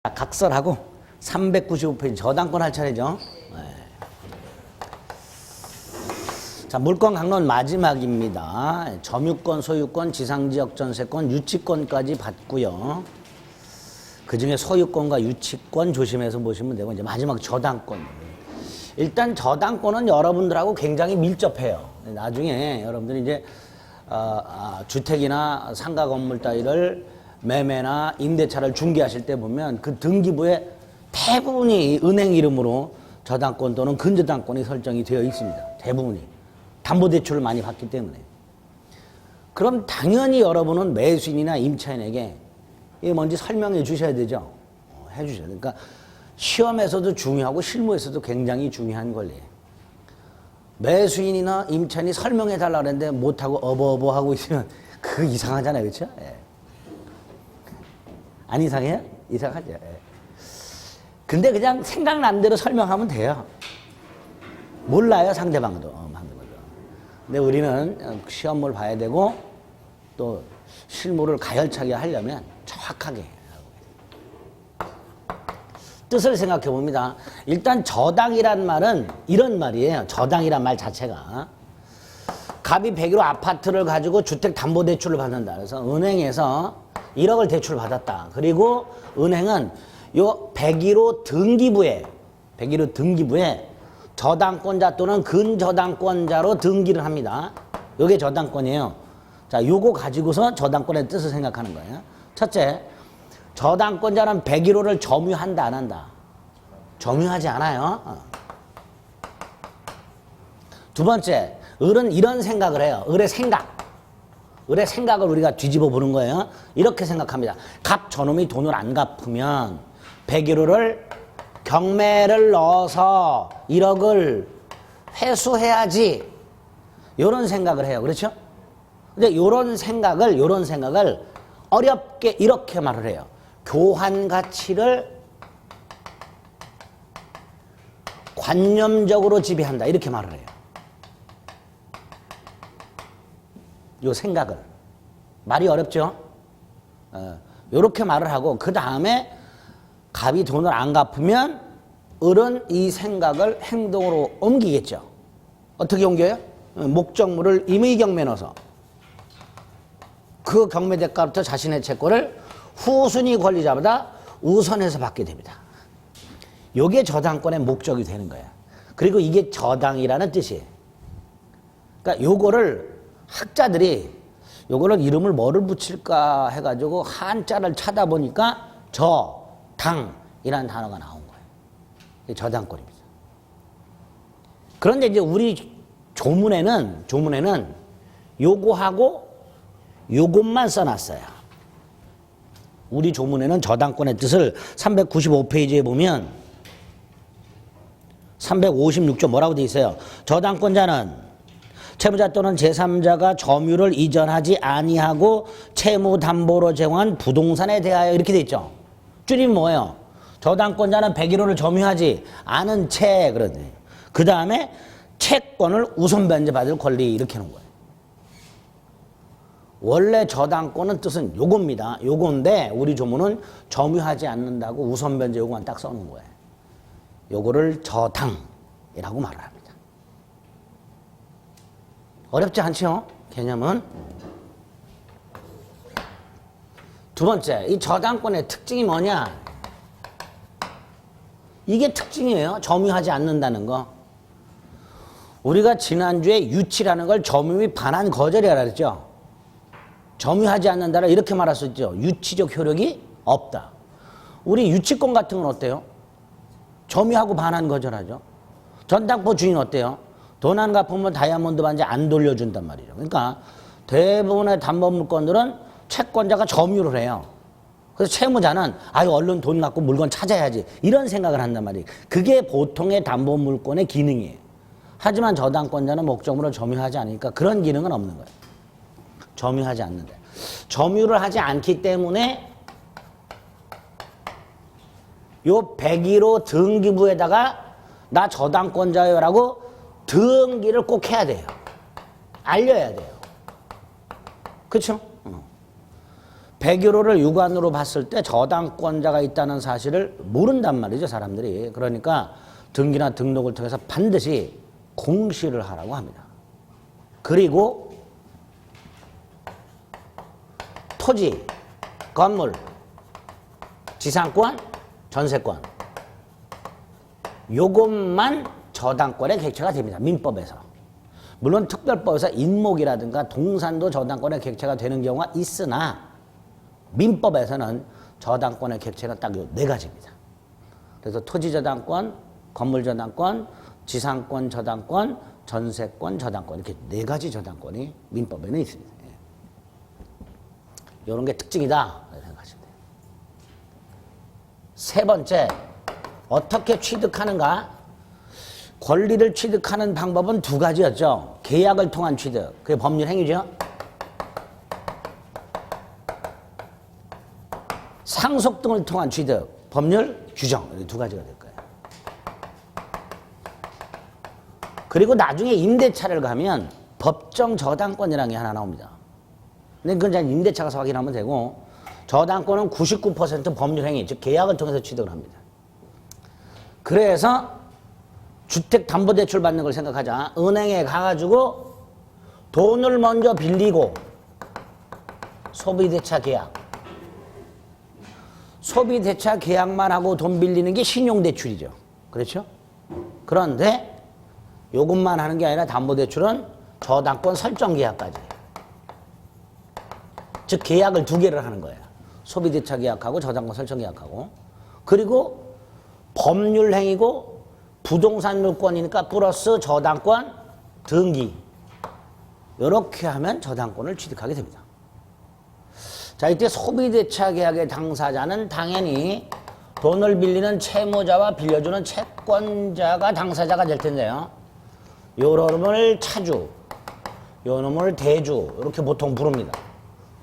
각설하고 395페이지 저당권 할 차례죠. 네. 자, 물권 강론 마지막입니다. 점유권, 소유권, 지상지역 전세권, 유치권까지 받고요. 그 중에 소유권과 유치권 조심해서 보시면 되고, 이제 마지막 저당권. 일단 저당권은 여러분들하고 굉장히 밀접해요. 나중에 여러분들이 이제 주택이나 상가 건물 따위를 매매나 임대차를 중개하실 때 보면 그 등기부에 대부분이 은행 이름으로 저당권 또는 근저당권이 설정이 되어 있습니다. 대부분이. 담보대출을 많이 받기 때문에. 그럼 당연히 여러분은 매수인이나 임차인에게 이게 뭔지 설명해 주셔야 되죠. 해 주셔야 돼요. 그러니까 시험에서도 중요하고 실무에서도 굉장히 중요한 권리예요. 매수인이나 임차인이 설명해 달라고 했는데 못하고 어버어버 하고 있으면 그거 이상하잖아요. 그렇죠? 예. 안 이상해요? 이상하죠. 예. 근데 그냥 생각난 대로 설명하면 돼요. 몰라요, 상대방도. 근데 우리는 시험을 봐야 되고 또 실무를 가열차게 하려면 정확하게 뜻을 생각해 봅니다. 일단 저당이란 말은 이런 말이에요. 저당이란 말 자체가 갑이 100으로 아파트를 가지고 주택담보대출을 받는다. 그래서 은행에서 1억을 대출 받았다. 그리고 은행은 요 101호 등기부에 저당권자 또는 근저당권자로 등기를 합니다. 요게 저당권이에요. 자, 요거 가지고서 저당권의 뜻을 생각하는 거예요. 첫째, 저당권자는 101호를 점유한다, 안 한다? 점유하지 않아요. 두 번째, 을은 이런 생각을 해요. 을의 생각을 우리가 뒤집어 보는 거예요. 이렇게 생각합니다. 갑 저놈이 돈을 안 갚으면 101호를 경매를 넣어서 1억을 회수해야지. 이런 생각을 해요. 그렇죠? 근데 이런 생각을 어렵게 이렇게 말을 해요. 교환 가치를 관념적으로 지배한다. 이렇게 말을 해요. 요 생각을. 말이 어렵죠? 요렇게 말을 하고 그 다음에 갑이 돈을 안 갚으면 을은 이 생각을 행동으로 옮기겠죠. 어떻게 옮겨요? 목적물을 임의 경매에 넣어서 그 경매 대가부터 자신의 채권을 후순위 권리자보다 우선해서 받게 됩니다. 요게 저당권의 목적이 되는 거예요. 그리고 이게 저당이라는 뜻이에요. 그러니까 요거를 학자들이 요거를 이름을 뭐를 붙일까 해가지고 한자를 찾아보니까 저당이라는 단어가 나온 거예요. 이게 저당권입니다. 그런데 이제 우리 조문에는 요거하고 요것만 써놨어요. 우리 조문에는 저당권의 뜻을 395페이지에 보면 356조 뭐라고 돼 있어요? 저당권자는 채무자 또는 제3자가 점유를 이전하지 아니하고 채무담보로 제공한 부동산에 대하여 이렇게 돼 있죠. 줄이면 뭐예요? 저당권자는 101호를 점유하지 않은 채 그러네. 그 다음에 채권을 우선 변제받을 권리 이렇게 하는 거예요. 원래 저당권은 뜻은 요겁니다. 요건데 우리 조문은 점유하지 않는다고 우선 변제 요거만 딱 써놓은 거예요. 요거를 저당이라고 말을 합니다. 어렵지 않죠? 개념은. 두 번째, 이 저당권의 특징이 뭐냐? 이게 특징이에요. 점유하지 않는다는 거. 우리가 지난주에 유치라는 걸 점유 및 반환 거절이라 그랬죠. 점유하지 않는다라 이렇게 말할 수 있죠. 유치적 효력이 없다. 우리 유치권 같은 건 어때요? 점유하고 반환 거절하죠. 전당포 주인 어때요? 돈 안 갚으면 다이아몬드 반지 안 돌려준단 말이죠. 그러니까 대부분의 담보물권들은 채권자가 점유를 해요. 그래서 채무자는 얼른 돈 갖고 물건 찾아야지 이런 생각을 한단 말이에요. 그게 보통의 담보물권의 기능이에요. 하지만 저당권자는 목적물을 점유하지 않으니까 그런 기능은 없는 거예요. 점유하지 않는데. 점유를 하지 않기 때문에 요 101호 등기부에다가 나 저당권자요라고 등기를 꼭 해야 돼요. 알려야 돼요. 그렇죠? 101호를 유관으로 봤을 때 저당권자가 있다는 사실을 모른단 말이죠, 사람들이. 그러니까 등기나 등록을 통해서 반드시 공시를 하라고 합니다. 그리고 토지, 건물, 지상권, 전세권 요것만 저당권의 객체가 됩니다. 민법에서. 물론 특별법에서 인목이라든가 동산도 저당권의 객체가 되는 경우가 있으나 민법에서는 저당권의 객체는 딱 요 네 가지입니다. 그래서 토지 저당권, 건물 저당권, 지상권 저당권, 전세권 저당권 이렇게 네 가지 저당권이 민법에는 있습니다. 이런 게 특징이다 생각하시면 돼요. 세 번째, 어떻게 취득하는가? 권리를 취득하는 방법은 두 가지였죠. 계약을 통한 취득, 그게 법률 행위죠. 상속 등을 통한 취득, 법률 규정, 이 두 가지가 될 거예요. 그리고 나중에 임대차를 가면 법정 저당권이라는 게 하나 나옵니다. 근데 그건 이제 임대차 가서 확인하면 되고, 저당권은 99% 법률 행위, 즉 계약을 통해서 취득을 합니다. 그래서 주택담보대출 받는 걸 생각하자. 은행에 가가지고 돈을 먼저 빌리고 소비대차 계약. 소비대차 계약만 하고 돈 빌리는 게 신용대출이죠. 그렇죠? 그런데 요것만 하는 게 아니라 담보대출은 저당권 설정 계약까지. 즉 계약을 두 개를 하는 거예요. 소비대차 계약하고 저당권 설정 계약하고. 그리고 법률행위고 부동산 물권이니까 플러스 저당권 등기. 이렇게 하면 저당권을 취득하게 됩니다. 자, 이때 소비대차 계약의 당사자는 당연히 돈을 빌리는 채무자와 빌려주는 채권자가 당사자가 될 텐데요. 요 놈을 차주, 요 놈을 대주 이렇게 보통 부릅니다.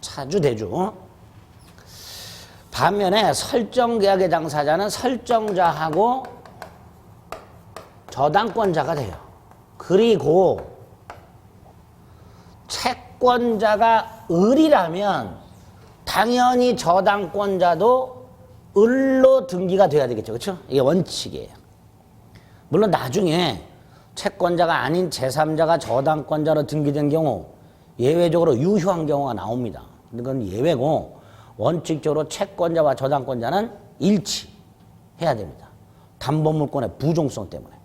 차주, 대주. 반면에 설정계약의 당사자는 설정자하고 저당권자가 돼요. 그리고 채권자가 을이라면 당연히 저당권자도 을로 등기가 돼야 되겠죠. 그렇죠? 이게 원칙이에요. 물론 나중에 채권자가 아닌 제3자가 저당권자로 등기된 경우 예외적으로 유효한 경우가 나옵니다. 근데 그건 예외고 원칙적으로 채권자와 저당권자는 일치해야 됩니다. 담보물권의 부종성 때문에.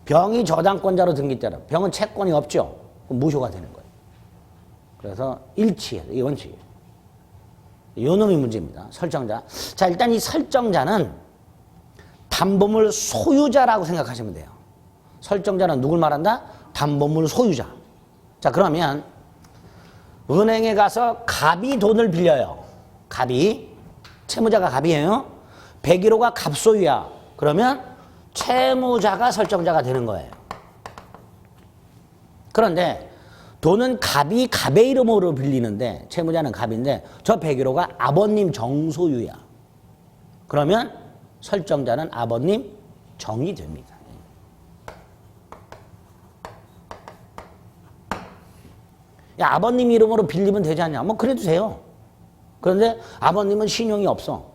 병이 저당권자로 등기되라. 병은 채권이 없죠. 그럼 무효가 되는 거예요. 그래서 일치해야 돼요. 이게 원칙이에요. 요 놈이 문제입니다. 설정자. 자, 일단 이 설정자는 담보물 소유자라고 생각하시면 돼요. 설정자는 누굴 말한다? 담보물 소유자. 자, 그러면 은행에 가서 갑이 돈을 빌려요. 갑이. 채무자가 갑이에요. 101호가 갑소유야. 그러면 채무자가 설정자가 되는 거예요. 그런데 돈은 갑이 갑의 이름으로 빌리는데 채무자는 갑인데 저 101호가 아버님 정소유야. 그러면 설정자는 아버님 정이 됩니다. 야, 아버님 이름으로 빌리면 되지 않냐? 뭐 그래도 돼요. 그런데 아버님은 신용이 없어.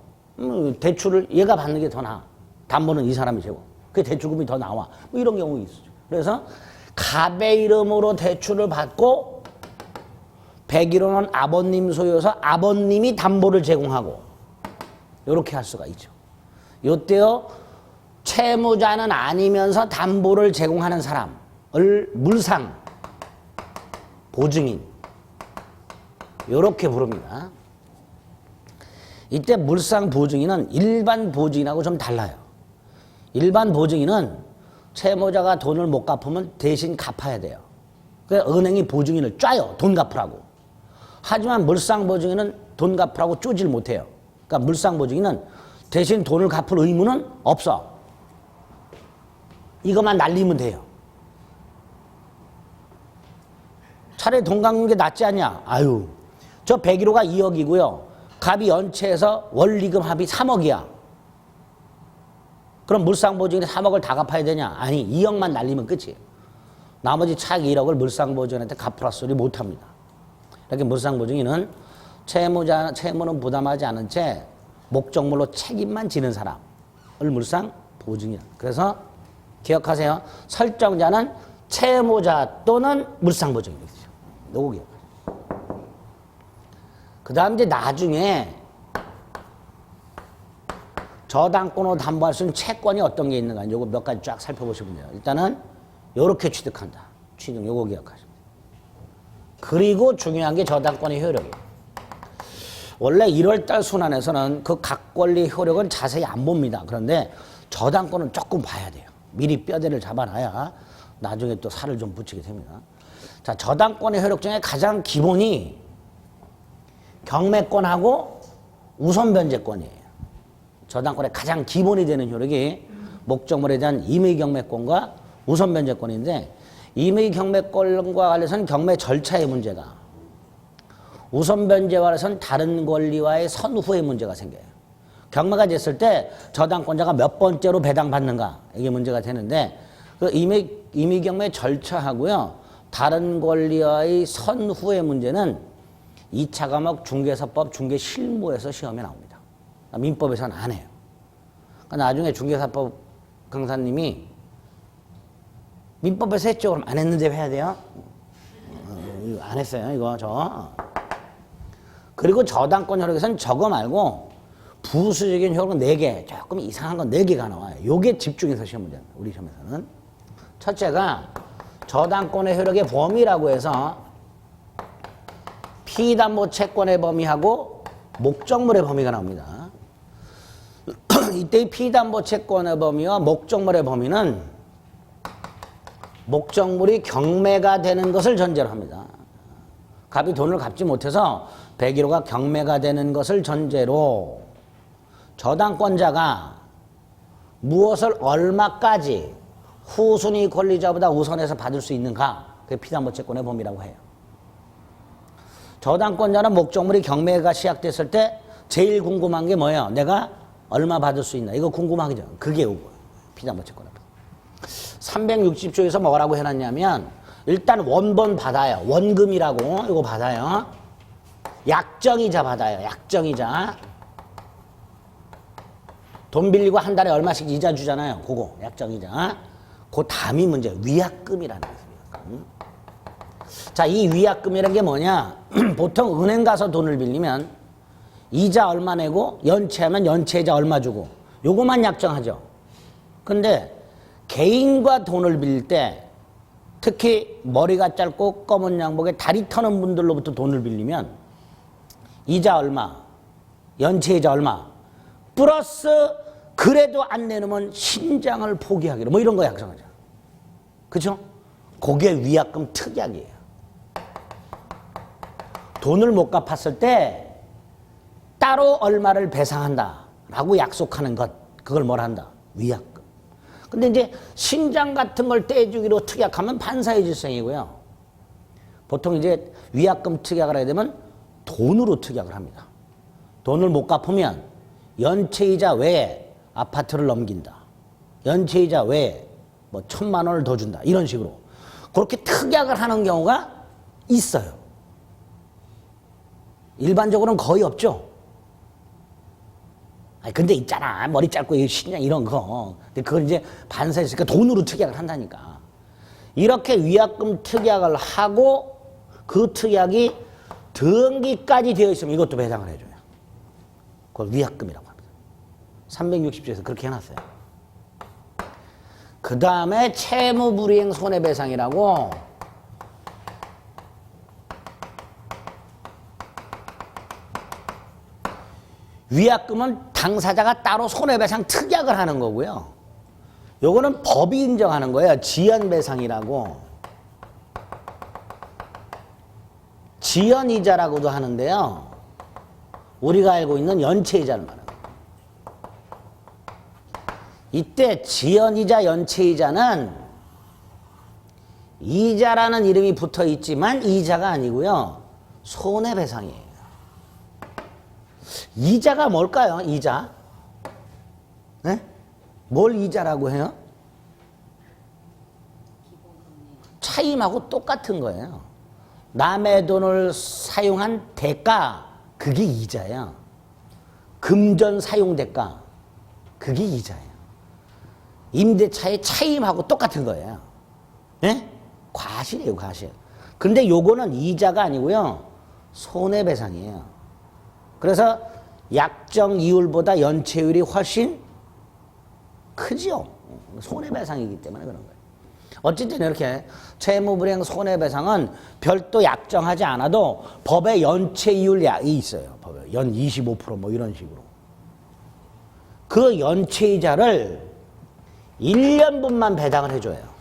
대출을 얘가 받는 게 더 나아. 담보는 이 사람이 재고. 그 대출금이 더 나와. 뭐 이런 경우 있어요. 그래서 갑의 이름으로 대출을 받고 101호는 아버님 소유여서 아버님이 담보를 제공하고 이렇게 할 수가 있죠. 이때요 채무자는 아니면서 담보를 제공하는 사람을 물상 보증인 이렇게 부릅니다. 이때 물상 보증인은 일반 보증인하고 좀 달라요. 일반 보증인은 채무자가 돈을 못 갚으면 대신 갚아야 돼요. 그래서 은행이 보증인을 짜요. 돈 갚으라고. 하지만 물상보증인은 돈 갚으라고 쪼질 못해요. 그러니까 물상보증인은 대신 돈을 갚을 의무는 없어. 이것만 날리면 돼요. 차라리 돈 갚는 게 낫지 않냐? 아유, 저 101호가 2억이고요. 갑이 연체해서 원리금 합이 3억이야. 그럼 물상보증인이 3억을 다 갚아야 되냐? 아니, 2억만 날리면 끝이에요. 나머지 차익 1억을 물상보증인한테 갚으라 소리 못합니다. 이렇게 물상보증인은 채무는 부담하지 않은 채 목적물로 책임만 지는 사람을 물상 보증이야. 그래서 기억하세요. 설정자는 채무자 또는 물상 보증이죠. 요거 기억하세요. 그 다음 이제 나중에 저당권으로 담보할 수 있는 채권이 어떤 게 있는가 요거 몇 가지 쫙 살펴보시면 돼요. 일단은 요렇게 취득한다. 취득 요거 기억하시면 돼요. 그리고 중요한 게 저당권의 효력이에요. 원래 1월달 순환에서는 그 각 권리 효력은 자세히 안 봅니다. 그런데 저당권은 조금 봐야 돼요. 미리 뼈대를 잡아놔야 나중에 또 살을 좀 붙이게 됩니다. 자, 저당권의 효력 중에 가장 기본이 경매권하고 우선변제권이에요. 저당권의 가장 기본이 되는 효력이 목적물에 대한 임의경매권과 우선변제권인데 임의경매권과 관련해서는 경매 절차의 문제가 우선변제와 관련해서는 다른 권리와의 선후의 문제가 생겨요. 경매가 됐을 때 저당권자가 몇 번째로 배당받는가 이게 문제가 되는데 그 임의경매 절차하고요 다른 권리와의 선후의 문제는 2차 과목 중개사법 중개실무에서 시험에 나옵니다. 민법에서는 안 해요. 그러니까 나중에 중개사법 강사님이 민법에서 했죠. 그럼 안 했는데 왜 해야 돼요? 안 했어요. 이거 저. 그리고 저당권 효력에서는 저거 말고 부수적인 효력은 4개, 조금 이상한 건 4개가 나와요. 요게 집중해서 시험 문제입니다. 우리 시험에서는. 첫째가 저당권의 효력의 범위라고 해서 피담보 채권의 범위하고 목적물의 범위가 나옵니다. 이때 피담보 채권의 범위와 목적물의 범위는 목적물이 경매가 되는 것을 전제로 합니다. 갑이 돈을 갚지 못해서 101호가 경매가 되는 것을 전제로 저당권자가 무엇을 얼마까지 후순위 권리자보다 우선해서 받을 수 있는가 그게 피담보 채권의 범위라고 해요. 저당권자는 목적물이 경매가 시작됐을 때 제일 궁금한 게 뭐예요? 내가 얼마 받을 수 있나? 이거 궁금하죠? 그게 피담보 채권의 범위. 360조에서 뭐라고 해놨냐면 일단 원본 받아요. 원금이라고 이거 받아요. 약정이자 받아요. 약정이자. 돈 빌리고 한 달에 얼마씩 이자 주잖아요. 그거 약정이자. 그 다음이 문제 위약금이라는 거예요. 위약금. 자, 이 위약금이라는 게 뭐냐? 보통 은행 가서 돈을 빌리면 이자 얼마 내고 연체하면 연체이자 얼마 주고 요거만 약정하죠. 근데 개인과 돈을 빌릴 때 특히 머리가 짧고 검은 양복에 다리 터는 분들로부터 돈을 빌리면 이자 얼마, 연체이자 얼마 플러스 그래도 안 내놓으면 신장을 포기하기로 뭐 이런 거 약정하죠. 그렇죠? 그게 위약금 특약이에요. 돈을 못 갚았을 때 따로 얼마를 배상한다라고 약속하는 것 그걸 뭘 한다? 위약금. 근데 이제 신장 같은 걸 떼주기로 특약하면 반사의 질성이고요. 보통 이제 위약금 특약을 하게 되면 돈으로 특약을 합니다. 돈을 못 갚으면 연체이자 외에 아파트를 넘긴다. 연체이자 외에 뭐 1,000만 원을 더 준다. 이런 식으로. 그렇게 특약을 하는 경우가 있어요. 일반적으로는 거의 없죠. 아니, 근데 있잖아. 머리 짧고 신장 이런 거. 근데 그걸 이제 반사했으니까 돈으로 특약을 한다니까. 이렇게 위약금 특약을 하고 그 특약이 등기까지 되어 있으면 이것도 배상을 해줘요. 그걸 위약금이라고 합니다. 360조에서 그렇게 해놨어요. 그 다음에 채무불이행 손해배상이라고 위약금은 당사자가 따로 손해배상 특약을 하는 거고요. 요거는 법이 인정하는 거예요. 지연배상이라고. 지연이자라고도 하는데요. 우리가 알고 있는 연체이자를 말합니다. 이때 지연이자 연체이자는 이자라는 이름이 붙어 있지만 이자가 아니고요. 손해배상이에요. 이자가 뭘까요? 이자? 네? 뭘 이자라고 해요? 차임하고 똑같은 거예요. 남의 돈을 사용한 대가 그게 이자야. 금전 사용대가 그게 이자예요. 임대차의 차임하고 똑같은 거예요. 예? 과실이에요, 과실. 근데 요거는 이자가 아니고요. 손해배상이에요. 그래서 약정 이율보다 연체율이 훨씬 크지요. 손해배상이기 때문에 그런 거예요. 어쨌든 이렇게 채무불이행 손해배상은 별도 약정하지 않아도 법에 연체이율이 있어요. 법에 연 25% 이런 식으로. 그 연체이자를 1년분만 배당을 해줘요.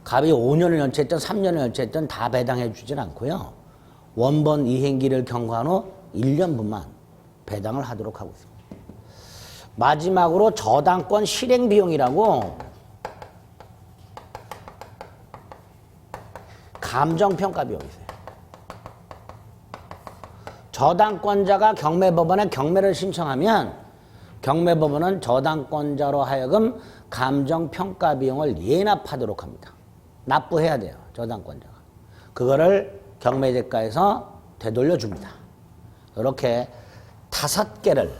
갑이 5년을 연체했든 3년을 연체했든 다 배당해 주진 않고요. 원본 이행기를 경과한 후 1년분만 배당을 하도록 하고 있습니다. 마지막으로 저당권 실행 비용이라고 감정평가 비용이 있어요. 저당권자가 경매법원에 경매를 신청하면 경매법원은 저당권자로 하여금 감정평가 비용을 예납하도록 합니다. 납부해야 돼요. 저당권자가. 그거를 경매대가에서 되돌려 줍니다. 이렇게 5개를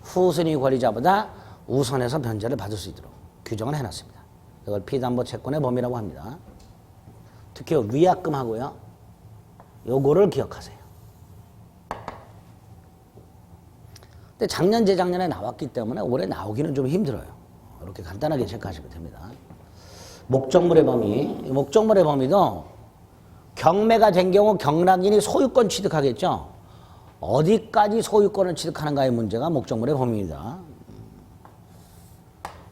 후순위 권리자보다 우선해서 변제를 받을 수 있도록 규정을 해놨습니다. 이걸 피담보 채권의 범위라고 합니다. 특히 위약금하고요. 요거를 기억하세요. 근데 작년, 재작년에 나왔기 때문에 올해 나오기는 좀 힘들어요. 이렇게 간단하게 체크하시면 됩니다. 목적물의 범위. 목적물의 범위도 경매가 된 경우 경락인이 소유권 취득하겠죠. 어디까지 소유권을 취득하는가의 문제가 목적물의 범위입니다.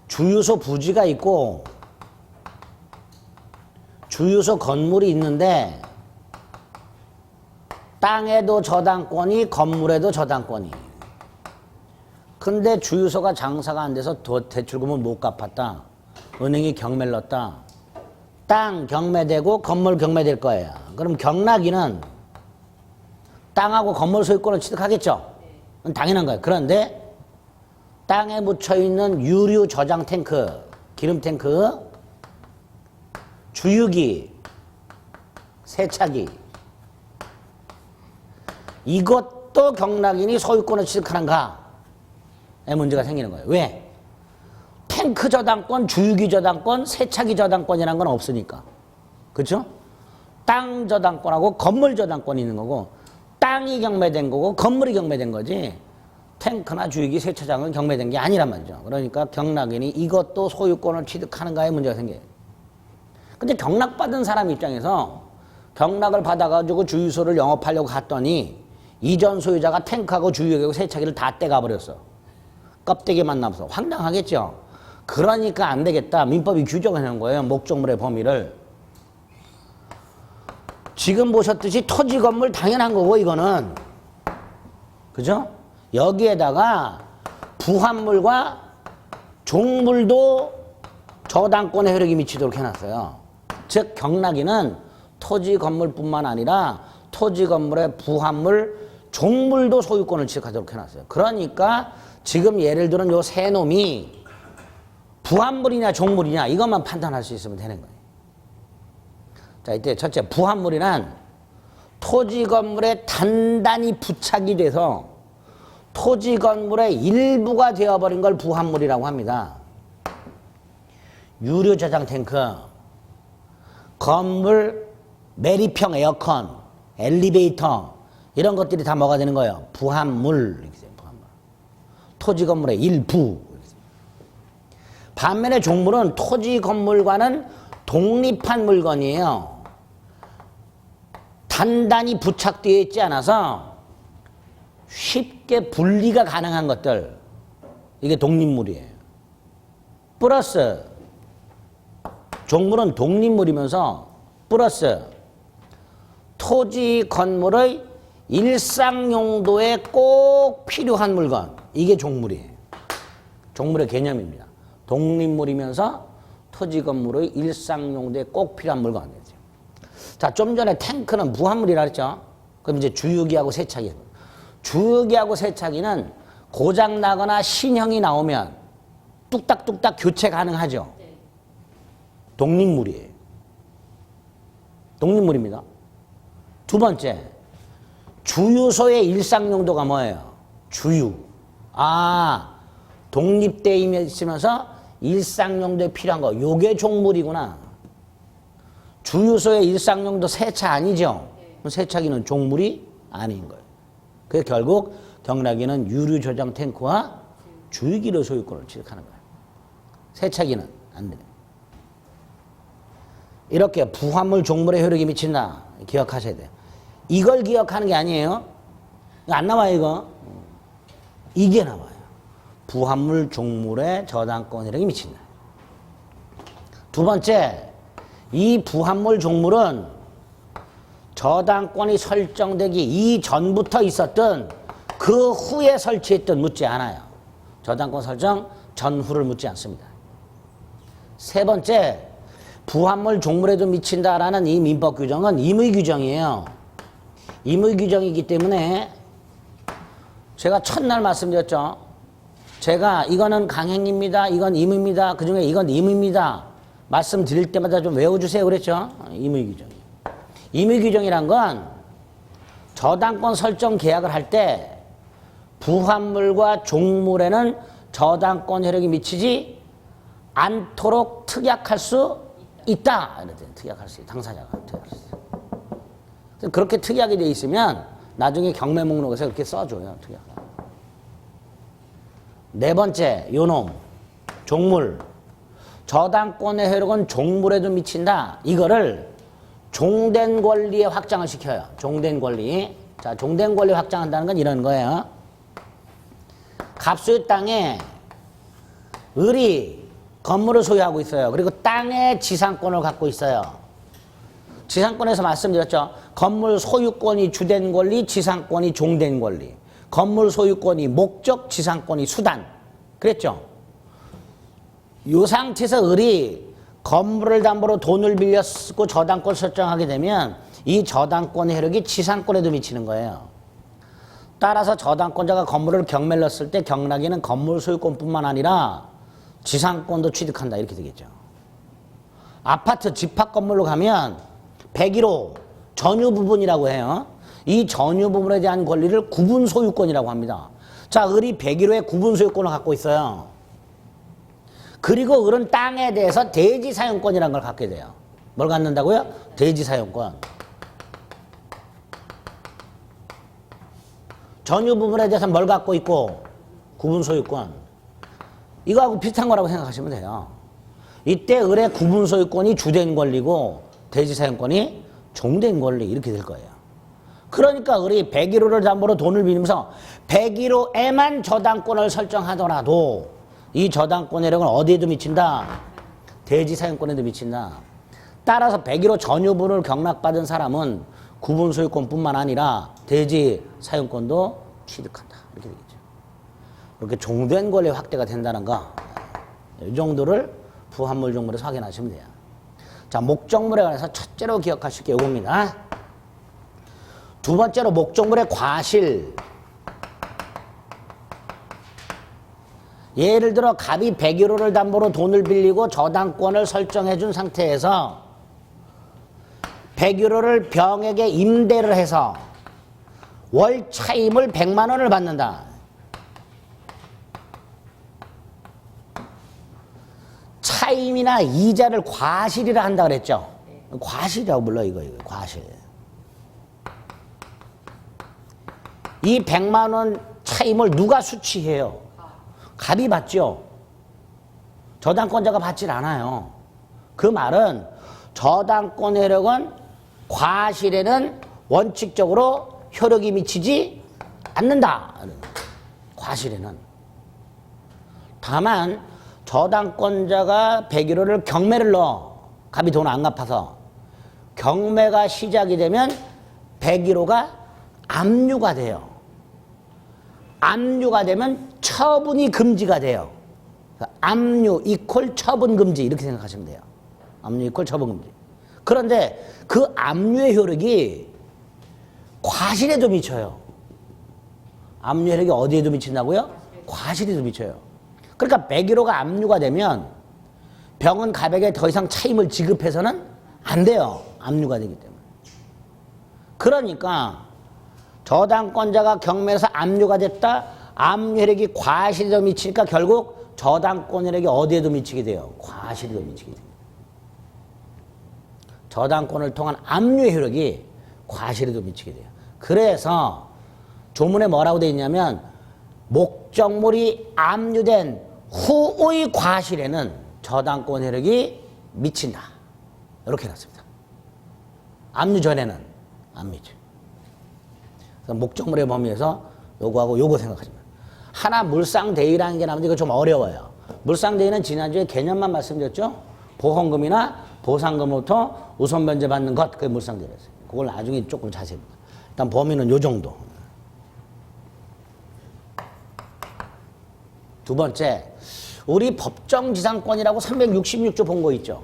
주유소 부지가 있고 주유소 건물이 있는데 땅에도 저당권이 건물에도 저당권이. 근데 주유소가 장사가 안 돼서 대출금을 못 갚았다. 은행이 경매를 넣었다. 땅 경매되고 건물 경매될 거예요. 그럼 경락인은 땅하고 건물 소유권을 취득하겠죠. 당연한 거예요. 그런데 땅에 묻혀있는 유류 저장 탱크, 기름 탱크, 주유기, 세차기 이것도 경락인이 소유권을 취득하는가에 문제가 생기는 거예요. 왜? 탱크 저당권, 주유기 저당권, 세차기 저당권이라는 건 없으니까. 그렇죠? 땅 저당권하고 건물 저당권이 있는 거고 땅이 경매된 거고 건물이 경매된 거지 탱크나 주유기, 세차장은 경매된 게 아니란 말이죠. 그러니까 경락인이 이것도 소유권을 취득하는가에 문제가 생겨요. 근데 경락받은 사람 입장에서 경락을 받아가지고 주유소를 영업하려고 갔더니 이전 소유자가 탱크하고 주유기하고 세차기를 다 떼가버렸어. 껍데기만 남아서 황당하겠죠. 그러니까 안 되겠다. 민법이 규정해 놓은 거예요. 목적물의 범위를. 지금 보셨듯이 토지 건물 당연한 거고 이거는. 그죠? 여기에다가 부합물과 종물도 저당권의 효력이 미치도록 해놨어요. 즉 경락인은 토지 건물뿐만 아니라 토지 건물의 부합물, 종물도 소유권을 취득하도록 해놨어요. 그러니까 지금 예를 들은 요 세 놈이 부합물이냐 종물이냐 이것만 판단할 수 있으면 되는 거예요. 자, 이때 첫째 부합물이란 토지 건물에 단단히 부착이 돼서 토지 건물의 일부가 되어버린 걸 부합물이라고 합니다. 유료 저장 탱크, 건물 매립형 에어컨, 엘리베이터 이런 것들이 다 뭐가 되는 거예요? 부합물. 부합물. 토지 건물의 일부. 반면에 종물은 토지 건물과는 독립한 물건이에요. 단단히 부착되어 있지 않아서 쉽게 분리가 가능한 것들. 이게 독립물이에요. 플러스 종물은 독립물이면서 플러스 토지 건물의 일상 용도에 꼭 필요한 물건. 이게 종물이에요. 종물의 개념입니다. 독립물이면서 토지 건물의 일상 용도에 꼭 필요한 물건. 자, 좀 전에 탱크는 부합물이라 그랬죠. 그럼 이제 주유기하고 세차기. 주유기하고 세차기는 고장 나거나 신형이 나오면 뚝딱뚝딱 교체 가능하죠. 독립물이에요. 독립물입니다. 두 번째, 주유소의 일상용도가 뭐예요? 주유. 아, 독립되어 있으면서 일상용도에 필요한 거. 요게 종물이구나. 주유소의 일상용도 세차 아니죠? 세차기는 종물이 아닌 거예요. 그래서 결국 경락기는 유류 저장 탱크와 주유기로 소유권을 취득하는 거예요. 세차기는 안 돼요. 이렇게 부화물 종물의 효력이 미친다. 기억하셔야 돼요. 이걸 기억하는 게 아니에요. 안 나와요, 이거. 이게 나와요. 부화물 종물의 저당권 효력이 미친다. 두 번째, 이 부화물 종물은 저당권이 설정되기 이전부터 있었던 그 후에 설치했던 묻지 않아요. 저당권 설정 전후를 묻지 않습니다. 세 번째, 부화물 종물에도 미친다라는 이 민법 규정은 임의 규정이에요. 임의 규정이기 때문에 제가 첫날 말씀드렸죠. 제가 이거는 강행입니다. 이건 임의입니다. 그중에 이건 임의입니다. 말씀드릴 때마다 좀 외워주세요 그랬죠. 임의 규정. 임의 규정이란 건 저당권 설정 계약을 할 때 부화물과 종물에는 저당권 효력이 미치지 않도록 특약할 수 있다. 특약할 수 있다. 당사자가 특약할 수 있다. 그렇게 특약이 돼 있으면 나중에 경매 목록에서 그렇게 써줘요. 특약. 네 번째, 요놈, 종물. 저당권의 효력은 종물에도 미친다. 이거를 종된 권리에 확장을 시켜요. 종된 권리. 자, 종된 권리 확장한다는 건 이런 거예요. 갑수의 땅에 을이 건물을 소유하고 있어요. 그리고 땅의 지상권을 갖고 있어요. 지상권에서 말씀드렸죠. 건물 소유권이 주된 권리, 지상권이 종된 권리. 건물 소유권이 목적, 지상권이 수단. 그랬죠? 이 상태에서 을이 건물을 담보로 돈을 빌려 쓰고 저당권 설정하게 되면 이 저당권의 효력이 지상권에도 미치는 거예요. 따라서 저당권자가 건물을 경매를 넣었을 때 경락에는 건물 소유권뿐만 아니라 지상권도 취득한다 이렇게 되겠죠. 아파트 집합 건물로 가면 101호 전유 부분이라고 해요. 이 전유 부분에 대한 권리를 구분 소유권이라고 합니다. 자, 을이 101호의 구분 소유권을 갖고 있어요. 그리고 을은 땅에 대해서 대지 사용권이라는 걸 갖게 돼요. 뭘 갖는다고요? 대지 사용권. 전유 부분에 대해서 뭘 갖고 있고? 구분 소유권. 이거하고 비슷한 거라고 생각하시면 돼요. 이때 을의 구분 소유권이 주된 권리고 대지 사용권이 종된 권리 이렇게 될 거예요. 그러니까 을이 101호를 담보로 돈을 빌리면서 101호에만 저당권을 설정하더라도 이 저당권 효력은 어디에도 미친다? 대지 사용권에도 미친다. 따라서 101호 전유분을 경락받은 사람은 구분 소유권뿐만 아니라 대지 사용권도 취득한다. 이렇게 되겠죠. 이렇게 종된 권리 확대가 된다는 거. 이 정도를 부합물 종물에서 확인하시면 돼요. 자, 목적물에 관해서 첫째로 기억하실 게 이겁니다. 두 번째로 목적물의 과실. 예를 들어 갑이 101호를 담보로 돈을 빌리고 저당권을 설정해 준 상태에서 101호를 병에게 임대를 해서 월 차임을 100만 원을 받는다. 차임이나 이자를 과실이라 한다 그랬죠. 과실이라고 불러 이거 과실. 이 100만 원 차임을 누가 수취해요? 갑이 받죠. 저당권자가 받질 않아요. 그 말은 저당권 효력은 과실에는 원칙적으로 효력이 미치지 않는다. 과실에는. 다만 저당권자가 101호를 경매를 넣어. 갑이 돈을 안 갚아서. 경매가 시작이 되면 101호가 압류가 돼요. 압류가 되면 처분이 금지가 돼요. 압류 이퀄 처분 금지 이렇게 생각하시면 돼요. 압류 이퀄 처분 금지. 그런데 그 압류의 효력이 과실에도 미쳐요. 압류 효력이 어디에도 미친다고요? 과실에도 미쳐요. 그러니까 101호가 압류가 되면 병은 갑에게 더 이상 차임을 지급해서는 안 돼요. 압류가 되기 때문에. 그러니까 저당권자가 경매에서 압류가 됐다. 압류 혜택이 과실에도 미치니까 결국 저당권 혜택이 어디에도 미치게 돼요? 과실에도 미치게 돼요. 저당권을 통한 압류 효력이 과실에도 미치게 돼요. 그래서 조문에 뭐라고 돼 있냐면 목적물이 압류된 후의 과실에는 저당권 혜택이 미친다. 이렇게 해놨습니다. 압류 전에는 안 미쳐. 그래서 목적물의 범위에서 요거하고 요거 생각하시면 하나 물상대위라는 게 나오는데 이거 좀 어려워요. 물상대위는 지난주에 개념만 말씀드렸죠. 보험금이나 보상금으로부터 우선 변제받는 것, 그게 물상대위였어요. 그걸 나중에 조금 자세히 볼게요. 일단 범위는 요 정도. 두 번째, 우리 법정지상권이라고 366조 본 거 있죠.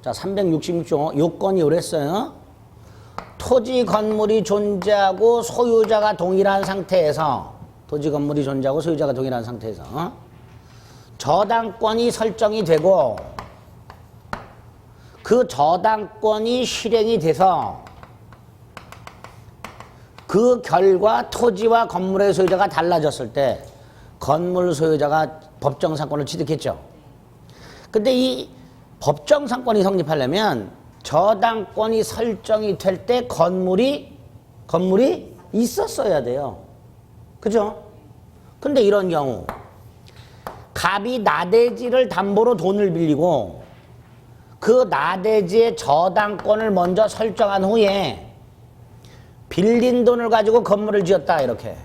자, 366조 요건이 그랬어요. 토지 건물이 존재하고 소유자가 동일한 상태에서 토지 건물이 존재하고 소유자가 동일한 상태에서 저당권이 설정이 되고 그 저당권이 실행이 돼서 그 결과 토지와 건물의 소유자가 달라졌을 때 건물 소유자가 법정상권을 취득했죠. 근데 이 법정상권이 성립하려면 저당권이 설정이 될 때 건물이 있었어야 돼요. 그죠? 근데 이런 경우 갑이 나대지를 담보로 돈을 빌리고 그 나대지의 저당권을 먼저 설정한 후에 빌린 돈을 가지고 건물을 지었다 이렇게.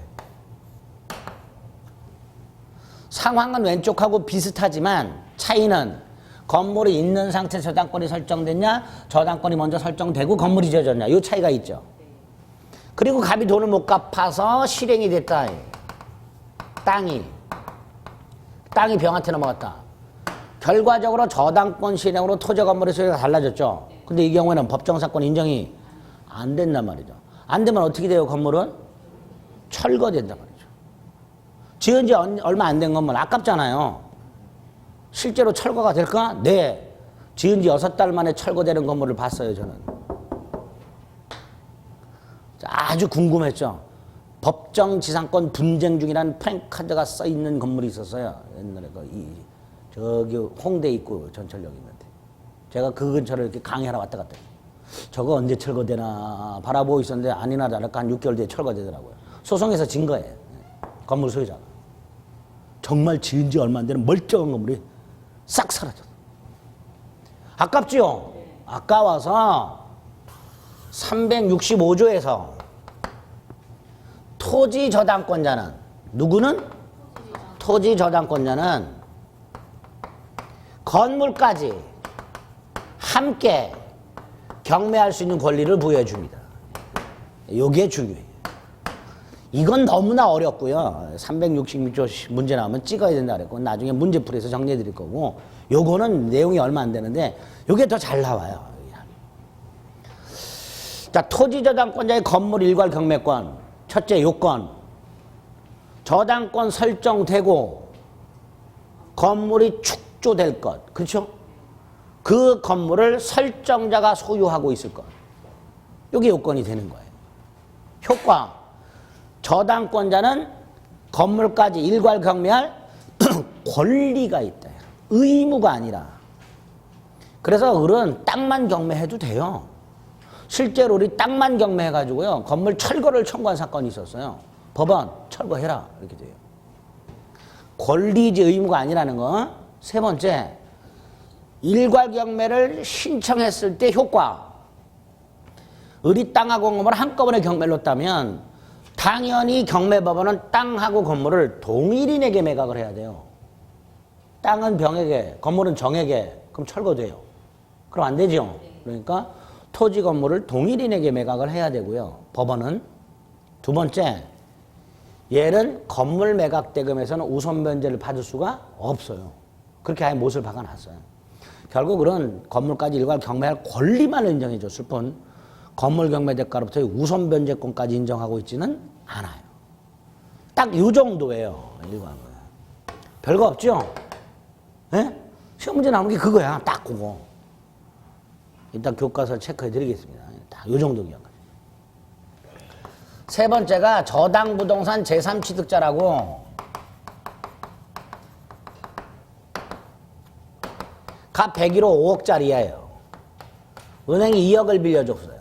상황은 왼쪽하고 비슷하지만 차이는 건물이 있는 상태에서 저당권이 설정됐냐, 저당권이 먼저 설정되고 건물이 지어졌냐, 이 차이가 있죠. 그리고 갑이 돈을 못 갚아서 실행이 됐다. 땅이 병한테 넘어갔다. 결과적으로 저당권 실행으로 토지 건물의 소유가 달라졌죠. 근데 이 경우에는 법정사건 인정이 안 된단 말이죠. 안 되면 어떻게 돼요? 건물은 철거된단 말이죠. 지은 지 얼마 안 된 건물 아깝잖아요. 실제로 철거가 될까? 네. 지은 지 6달 만에 철거되는 건물을 봤어요, 저는. 아주 궁금했죠. 법정지상권 분쟁 중이라는 프랭카드가 써 있는 건물이 있었어요. 옛날에 저기 홍대 입구 전철역 있는데. 제가 그 근처를 이렇게 강의하러 왔다 갔다 해요. 저거 언제 철거되나 바라보고 있었는데 아니나 다를까 한 6개월 뒤에 철거되더라고요. 소송에서 진 거예요. 건물 소유자가. 정말 지은 지 얼마 안 되는 멀쩡한 건물이 싹 사라졌어. 아깝지요? 아까워서 365조에서 토지 저당권자는 누구는? 토지 저당권자는 건물까지 함께 경매할 수 있는 권리를 부여해 줍니다. 이게 중요해요. 이건 너무나 어렵고요. 366조 문제 나오면 찍어야 된다 그랬고 나중에 문제풀이에서 정리해 드릴 거고 요거는 내용이 얼마 안 되는데 요게 더 잘 나와요. 자, 토지저당권자의 건물 일괄 경매권 첫째 요건 저당권 설정되고 건물이 축조될 것. 그렇죠? 그 건물을 설정자가 소유하고 있을 것. 요게 요건이 되는 거예요. 효과 저당권자는 건물까지 일괄 경매할 권리가 있다. 의무가 아니라. 그래서 을은 땅만 경매해도 돼요. 실제로 우리 땅만 경매해가지고요. 건물 철거를 청구한 사건이 있었어요. 법원 철거해라 이렇게 돼요. 권리지 의무가 아니라는 거. 세 번째, 일괄 경매를 신청했을 때 효과. 을이 땅하고 건물을 한꺼번에 경매를 놓다면 당연히 경매법원은 땅하고 건물을 동일인에게 매각을 해야 돼요. 땅은 병에게, 건물은 정에게. 그럼 철거돼요. 그럼 안 되죠. 그러니까 토지 건물을 동일인에게 매각을 해야 되고요. 법원은. 두 번째, 얘는 건물 매각 대금에서는 우선 변제를 받을 수가 없어요. 그렇게 아예 못을 박아놨어요. 결국 그런 건물까지 일괄 경매할 권리만 인정해 줬을 뿐 건물 경매 대가로부터 우선 변제권까지 인정하고 있지는 않아요. 딱 이 정도예요. 일괄은. 별거 없죠? 예? 시험 문제 나오는 게 그거야. 딱 그거. 일단 교과서 체크해 드리겠습니다. 딱 이 정도 기억하세요. 세 번째가 저당부동산 제3취득자라고 가 101호 5억짜리예요. 은행이 2억을 빌려줬어요.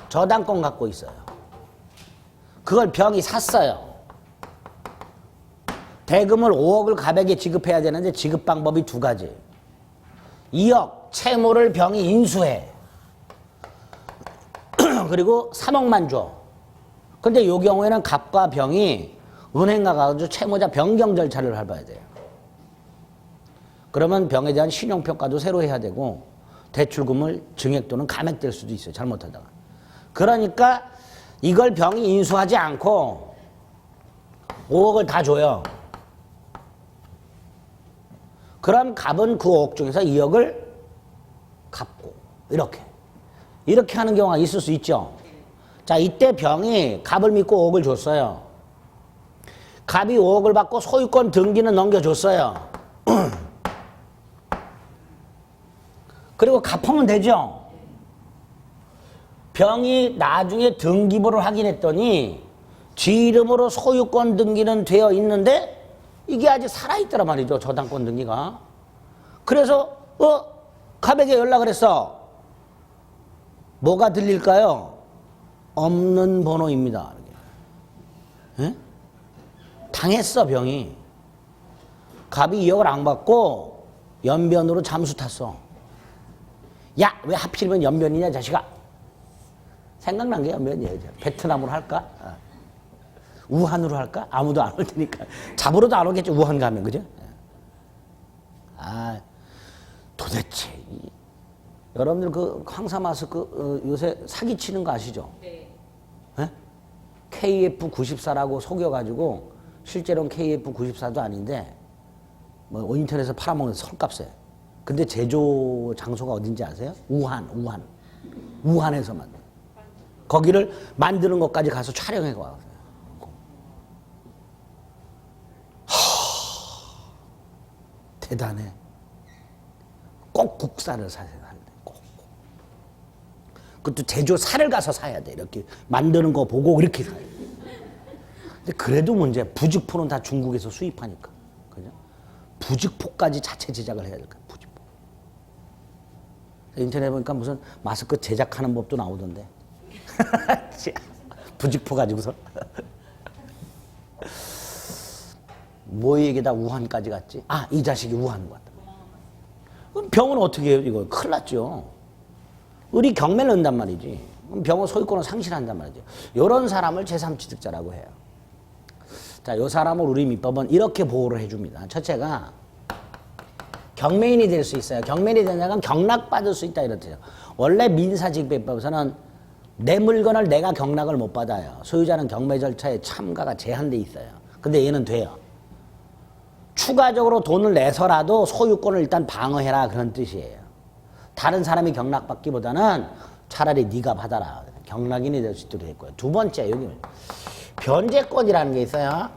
저당권 갖고 있어요. 그걸 병이 샀어요. 대금을 5억을 가백에 지급해야 되는데 지급 방법이 두 가지. 2억 채무를 병이 인수해. 그리고 3억만 줘. 근데 이 경우에는 갑과 병이 은행 가가지고 채무자 변경 절차를 밟아야 돼요. 그러면 병에 대한 신용평가도 새로 해야 되고 대출금을 증액 또는 감액될 수도 있어요. 잘못하다가. 그러니까 이걸 병이 인수하지 않고 5억을 다 줘요. 그럼 갑은 그 5억 중에서 2억을 갚고 이렇게 하는 경우가 있을 수 있죠. 자, 이때 병이 갑을 믿고 5억을 줬어요. 갑이 5억을 받고 소유권 등기는 넘겨줬어요. 그리고 갚으면 되죠. 병이 나중에 등기부를 확인했더니 지 이름으로 소유권 등기는 되어 있는데 이게 아직 살아있더란 말이죠. 저당권 등기가. 그래서 갑에게 연락을 했어. 뭐가 들릴까요? 없는 번호입니다. 에? 당했어 병이. 갑이 2억을 안 받고 연변으로 잠수 탔어. 야, 왜 하필이면 연변이냐 자식아. 생각난 게 연변이에요. 베트남으로 할까? 우한으로 할까? 아무도 안 올 테니까. 잡으러도 안 오겠죠. 우한 가면. 그죠? 아, 도대체 여러분들 그 황사 마스크 요새 사기치는 거 아시죠? 네. KF94라고 속여가지고 실제로는 KF94도 아닌데 뭐 인터넷에서 팔아먹는 설값에. 근데 제조 장소가 어딘지 아세요? 우한에서 만든. 거기를 만드는 것까지 가서 촬영해 와요. 대단해. 꼭 국산을 사야 돼. 꼭. 그것도 제조사를 가서 사야 돼. 이렇게 만드는 거 보고 이렇게 사야 돼. 근데 그래도 문제. 부직포는 다 중국에서 수입하니까. 그죠? 부직포까지 자체 제작을 해야 될 거야. 부직포. 인터넷에 보니까 무슨 마스크 제작하는 법도 나오던데. 부직포 가지고서. 뭐 얘기다 우한까지 갔지? 아, 이 자식이 우한 갔다. 그럼 병은 어떻게 해요? 이거 큰일 났죠. 우리 경매를 넣는단 말이지. 그럼 병은 소유권을 상실한단 말이죠. 이런 사람을 제3취득자라고 해요. 자, 이 사람을 우리 민법은 이렇게 보호를 해줍니다. 첫째가 경매인이 될 수 있어요. 경매인이 되냐면 경락받을 수 있다 이렇대요. 원래 민사집배법에서는 내 물건을 내가 경락을 못 받아요. 소유자는 경매 절차에 참가가 제한돼 있어요. 근데 얘는 돼요. 추가적으로 돈을 내서라도 소유권을 일단 방어해라 그런 뜻이에요. 다른 사람이 경락받기보다는 차라리 네가 받아라. 경락인이 될 수 있도록 했고요. 두 번째 여기 변제권이라는 게 있어요.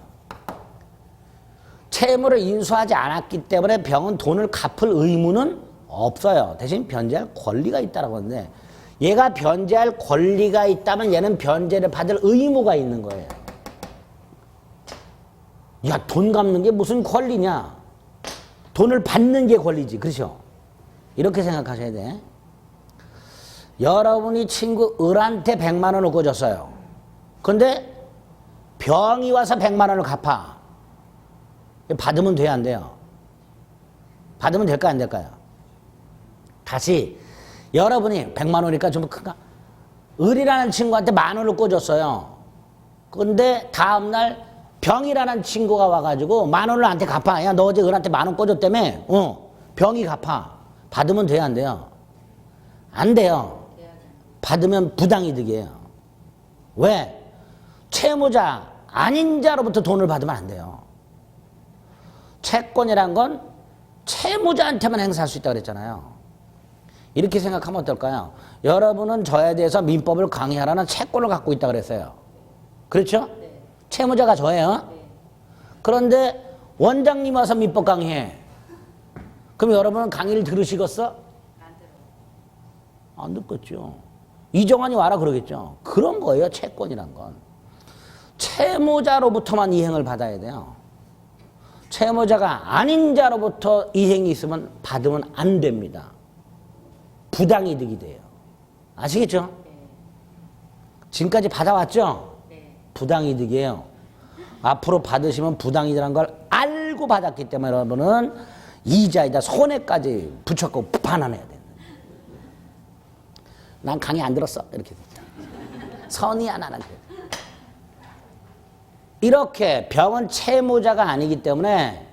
채무를 인수하지 않았기 때문에 병은 돈을 갚을 의무는 없어요. 대신 변제할 권리가 있다라고 하는데 얘가 변제할 권리가 있다면 얘는 변제를 받을 의무가 있는 거예요. 야, 돈 갚는 게 무슨 권리냐? 돈을 받는 게 권리지. 그렇죠? 이렇게 생각하셔야 돼. 여러분이 친구 을한테 100만 원을 꿔줬어요. 근데 병이 와서 100만 원을 갚아. 받으면 돼요, 안 돼요? 받으면 될까요, 안 될까요? 다시 여러분이 100만 원이니까 좀 큰가? 을이라는 친구한테 10,000원을 꿔줬어요. 근데 다음날 병이라는 친구가 와가지고 10,000원을 나한테 갚아. 야, 너 어제 을한테 10,000원 꿔줬다며? 병이 갚아. 받으면 돼요, 안 돼요? 안 돼요. 받으면 부당이득이에요. 왜? 채무자 아닌 자로부터 돈을 받으면 안 돼요. 채권이란 건 채무자한테만 행사할 수 있다고 그랬잖아요. 이렇게 생각하면 어떨까요? 여러분은 저에 대해서 민법을 강의하라는 채권을 갖고 있다고 그랬어요. 그렇죠? 네. 채무자가 저예요. 네. 그런데 원장님 와서 민법 강의해. 그럼 여러분은 강의를 들으시겠어? 안 듣겠죠. 이정환이 와라 그러겠죠. 그런 거예요. 채권이란 건. 채무자로부터만 이행을 받아야 돼요. 채무자가 아닌 자로부터 이행이 있으면 받으면 안 됩니다. 부당이득이 돼요. 아시겠죠? 지금까지 받아왔죠? 부당이득이에요. 앞으로 받으시면 부당이득이라는 걸 알고 받았기 때문에 여러분은 이자에다 손해까지 붙였고 반환해야 돼요. 난 강의 안 들었어. 이렇게 됩니다. 선의 하나는. 이렇게 병은 채무자가 아니기 때문에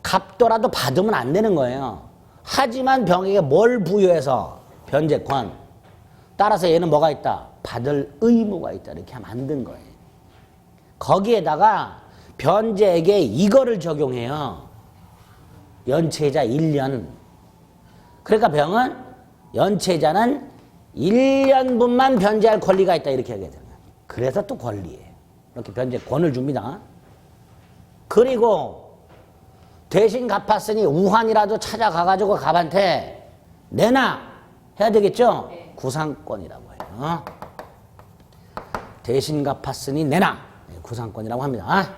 갚더라도 받으면 안 되는 거예요. 하지만 병에게 뭘 부여해서 변제권. 따라서 얘는 뭐가 있다? 받을 의무가 있다. 이렇게 하면 안 된 거예요. 거기에다가 변제에게 이거를 적용해요. 연체자 1년. 그러니까 병은 연체자는 1년분만 변제할 권리가 있다. 이렇게 하게 되는 거예요. 그래서 또 권리예요. 이렇게 변제권을 줍니다. 그리고 대신 갚았으니 우환이라도 찾아가가지고 갑한테 내놔 해야 되겠죠? 네. 구상권이라고 해요. 대신 갚았으니 내놔. 구상권이라고 합니다.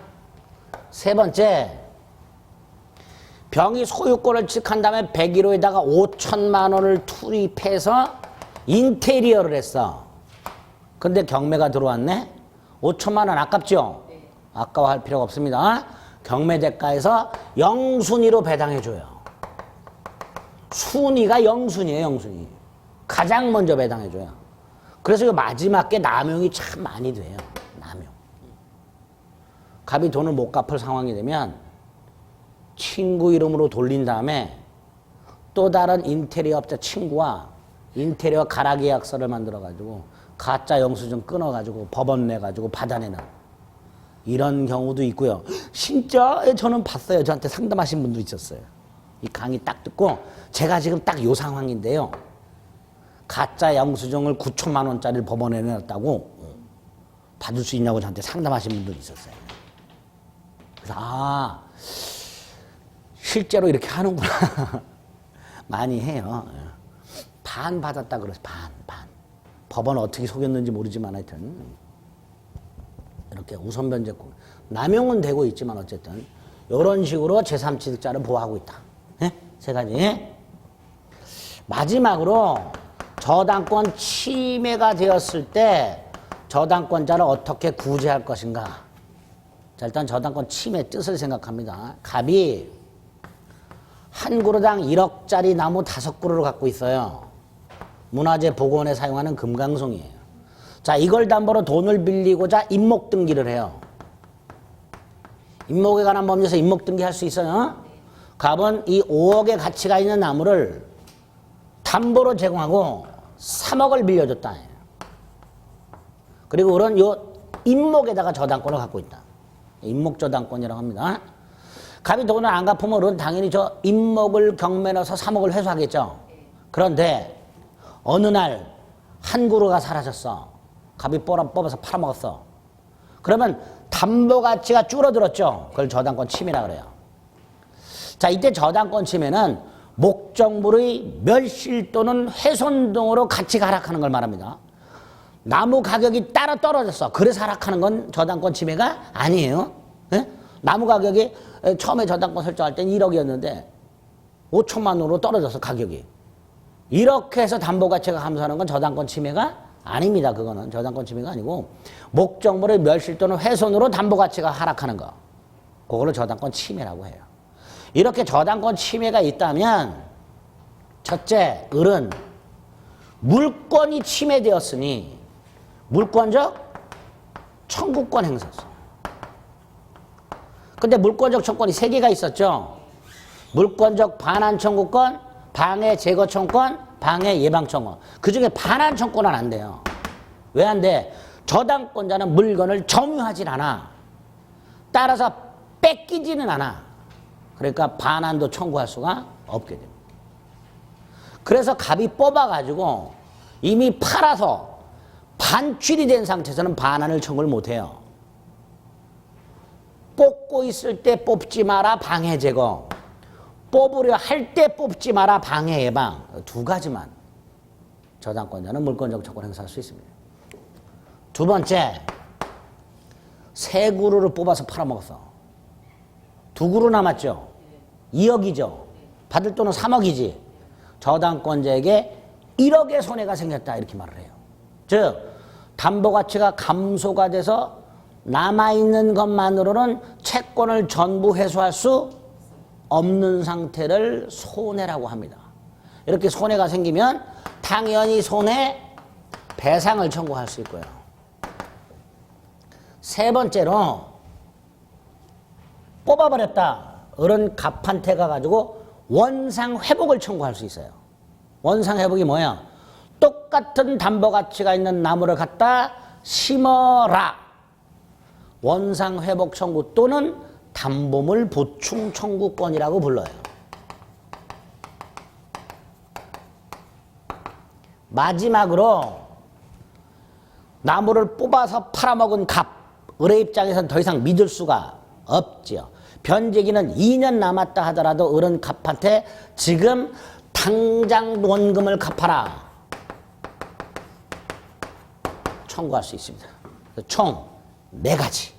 세 번째, 병이 소유권을 취득한 다음에 101호에다가 5천만 원을 투입해서 인테리어를 했어. 근데 경매가 들어왔네? 5천만 원 아깝죠? 네. 아까워할 필요가 없습니다. 경매 대가에서 영순위로 배당해줘요. 순위가 영순위예요, 영순위. 가장 먼저 배당해줘요. 그래서 마지막 게 남용이 참 많이 돼요. 남용. 갑이 돈을 못 갚을 상황이 되면 친구 이름으로 돌린 다음에 또 다른 인테리어 업자 친구와 인테리어 가라 계약서를 만들어가지고 가짜 영수증 끊어가지고 법원 내가지고 받아내는 이런 경우도 있고요. 진짜 저는 봤어요. 저한테 상담하신 분도 있었어요. 이 강의 딱 듣고 제가 지금 딱 요 상황인데요. 가짜 영수증을 9천만 원짜리를 법원에 내놨다고 받을 수 있냐고 저한테 상담하신 분도 있었어요. 그래서 실제로 이렇게 하는구나. 많이 해요. 반 받았다 그래서 반. 법원 어떻게 속였는지 모르지만 하여튼 이렇게 우선 변제권. 남용은 되고 있지만 어쨌든 이런 식으로 제3취득자를 보호하고 있다. 네? 세 가지. 마지막으로 저당권 침해가 되었을 때 저당권자를 어떻게 구제할 것인가. 자, 일단 저당권 침해 뜻을 생각합니다. 갑이 한 그루당 1억짜리 나무 5그루를 갖고 있어요. 문화재 복원에 사용하는 금강송이에요. 자, 이걸 담보로 돈을 빌리고자 임목 등기를 해요. 임목에 관한 법률에서 임목 등기 할 수 있어요. 갑은 이 5억의 가치가 있는 나무를 담보로 제공하고 3억을 빌려줬다. 그리고 그런 요 임목에다가 저당권을 갖고 있다. 임목 저당권이라고 합니다. 갑이 돈을 안 갚으면 그건 당연히 저 임목을 경매에 넣어서 3억을 회수하겠죠. 그런데 어느 날 한 그루가 사라졌어. 갑이 뽑아서 팔아먹었어. 그러면 담보 가치가 줄어들었죠. 그걸 저당권 침해라 그래요. 자, 이때 저당권 침해는 목적물의 멸실 또는 훼손 등으로 가치가 하락하는 걸 말합니다. 나무 가격이 따라 떨어졌어. 그래서 하락하는 건 저당권 침해가 아니에요. 네? 나무 가격이 처음에 저당권 설정할 땐 1억이었는데 5천만 원으로 떨어졌어, 가격이. 이렇게 해서 담보 가치가 감소하는 건 저당권 침해가 아닙니다. 그거는 저당권 침해가 아니고 목적물의 멸실 또는 훼손으로 담보 가치가 하락하는 거. 그거를 저당권 침해라고 해요. 이렇게 저당권 침해가 있다면 첫째, 을은 물권이 침해되었으니 물권적 청구권 행사죠. 근데 물권적 청구권이 3개가 있었죠. 물권적 반환 청구권, 방해 제거 청구권, 방해 예방 청구권. 그중에 반환 청구권은 안 돼요. 왜 안 돼? 저당권자는 물건을 점유하진 않아. 따라서 뺏기지는 않아. 그러니까 반환도 청구할 수가 없게 됩니다. 그래서 갑이 뽑아가지고 이미 팔아서 반출이 된 상태에서는 반환을 청구를 못해요. 뽑고 있을 때 뽑지 마라 방해 제거. 뽑으려 할 때 뽑지 마라 방해 예방. 2가지만 저당권자는 물권적 청구를 행사할 수 있습니다. 두 번째, 세 그루를 뽑아서 팔아먹었어. 두 그루 남았죠. 2억이죠. 받을 돈은 3억이지. 저당권자에게 1억의 손해가 생겼다 이렇게 말을 해요. 즉 담보가치가 감소가 돼서 남아있는 것만으로는 채권을 전부 회수할 수 없는 상태를 손해라고 합니다. 이렇게 손해가 생기면 당연히 손해배상을 청구할 수 있고요. 세 번째로 뽑아버렸다. 어른 갑한테 가가지고 원상회복을 청구할 수 있어요. 원상회복이 뭐야? 똑같은 담보가치가 있는 나무를 갖다 심어라. 원상회복 청구 또는 담보물 보충 청구권이라고 불러요. 마지막으로 나무를 뽑아서 팔아먹은 갑, 을의 입장에서는 더 이상 믿을 수가 없지요. 변제기는 2년 남았다 하더라도 을은 갑한테 지금 당장 원금을 갚아라 청구할 수 있습니다. 총 4가지.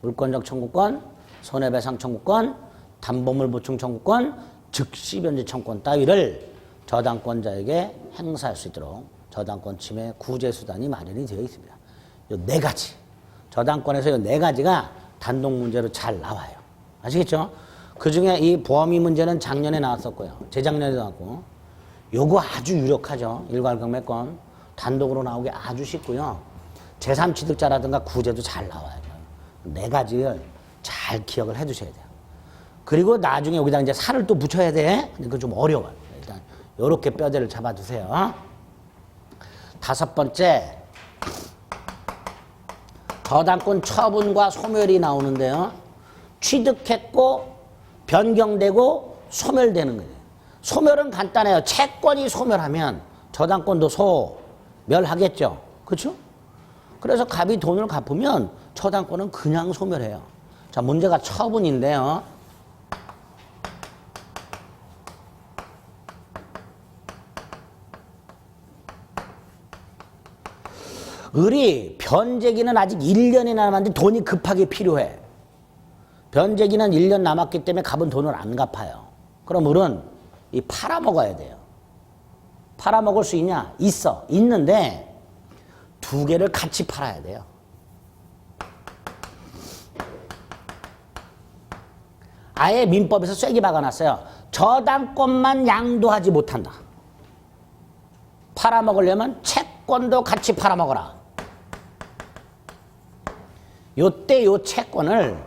물권적 청구권, 손해배상 청구권, 담보물 보충 청구권, 즉시 변제 청구권 따위를 저당권자에게 행사할 수 있도록 저당권 침해 구제 수단이 마련이 되어 있습니다. 이 4가지. 저당권에서 이 4가지가 단독 문제로 잘 나와요. 아시겠죠? 그 중에 이 보험이 문제는 작년에 나왔었고요. 재작년에 나왔고. 요거 아주 유력하죠. 일괄경매권. 단독으로 나오기 아주 쉽고요. 제3취득자라든가 구제도 잘 나와요. 4가지를 잘 기억을 해 두셔야 돼요. 그리고 나중에 여기다 이제 살을 또 붙여야 돼. 근데 그건 좀 어려워요. 일단 요렇게 뼈대를 잡아 두세요. 5번째. 저당권 처분과 소멸이 나오는데요. 취득했고 변경되고 소멸되는 거예요. 소멸은 간단해요. 채권이 소멸하면 저당권도 소멸하겠죠. 그렇죠? 그래서 갑이 돈을 갚으면 저당권은 그냥 소멸해요. 자, 문제가 처분인데요. 을이 변제기는 아직 1년이 남았는데 돈이 급하게 필요해. 변제기는 1년 남았기 때문에 갑은 돈을 안 갚아요. 그럼 을은 이 팔아먹어야 돼요. 팔아먹을 수 있냐? 있어. 있는데 2개를 같이 팔아야 돼요. 아예 민법에서 쐐기 박아놨어요. 저당권만 양도하지 못한다. 팔아먹으려면 채권도 같이 팔아먹어라. 요때 요 채권을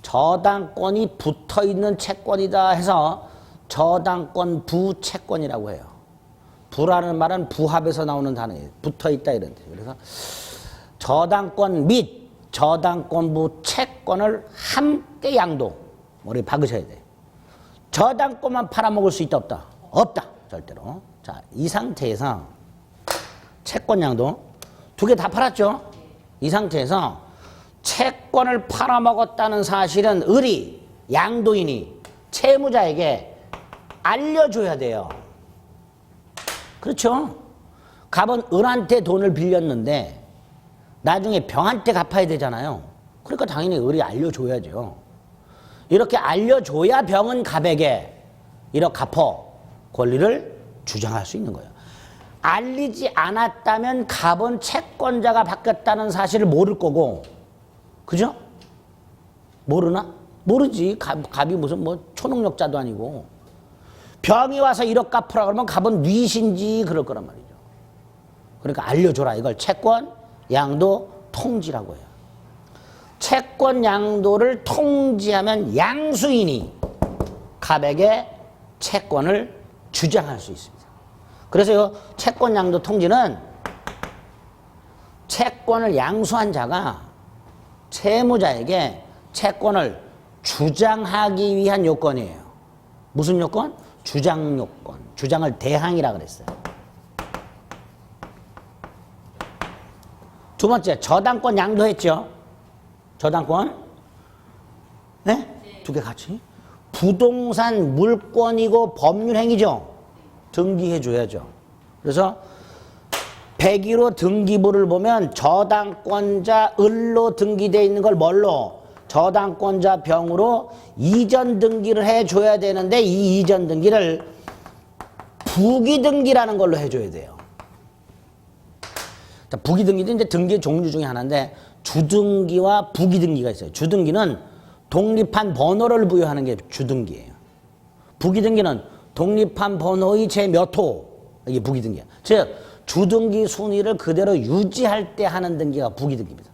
저당권이 붙어있는 채권이다 해서 저당권 부채권이라고 해요. 부라는 말은 부합에서 나오는 단어예요. 붙어있다 이런 뜻이에요. 그래서 저당권 및 저당권부 채권을 함께 양도. 머리에 박으셔야 돼요. 저당권만 팔아먹을 수 있다 없다? 없다. 절대로. 자, 이 상태에서 채권 양도 2개 다 팔았죠? 이 상태에서 채권을 팔아먹었다는 사실은 을이 양도인이 채무자에게 알려줘야 돼요. 그렇죠? 갑은 을한테 돈을 빌렸는데 나중에 병한테 갚아야 되잖아요. 그러니까 당연히 을이 알려줘야죠. 이렇게 알려줘야 병은 갑에게 이렇게 갚어 권리를 주장할 수 있는 거예요. 알리지 않았다면 갑은 채권자가 바뀌었다는 사실을 모를 거고, 그죠? 모르나? 모르지. 갑이 무슨 뭐 초능력자도 아니고. 병이 와서 1억 갚으라 그러면 갑은 뉘신지 그럴 거란 말이죠. 그러니까 알려줘라. 이걸 채권 양도 통지라고 해요. 채권 양도를 통지하면 양수인이 갑에게 채권을 주장할 수 있습니다. 그래서 이 채권 양도 통지는 채권을 양수한 자가 채무자에게 채권을 주장하기 위한 요건이에요. 무슨 요건? 주장 요건. 주장을 대항이라 그랬어요. 두 번째, 저당권 양도했죠. 저당권. 네? 2개 같이. 부동산 물권이고 법률행위죠. 등기해 줘야죠. 그래서 101호 등기부를 보면 저당권자 을로 등기되어 있는 걸 뭘로? 저당권자 병으로 이전 등기를 해줘야 되는데 이 이전 등기를 부기 등기라는 걸로 해줘야 돼요. 자, 부기 등기도 이제 등기의 종류 중에 하나인데 주등기와 부기 등기가 있어요. 주등기는 독립한 번호를 부여하는 게 주등기예요. 부기 등기는 독립한 번호의 제몇 호, 이게 부기 등기야. 즉 주등기 순위를 그대로 유지할 때 하는 등기가 부기 등기입니다.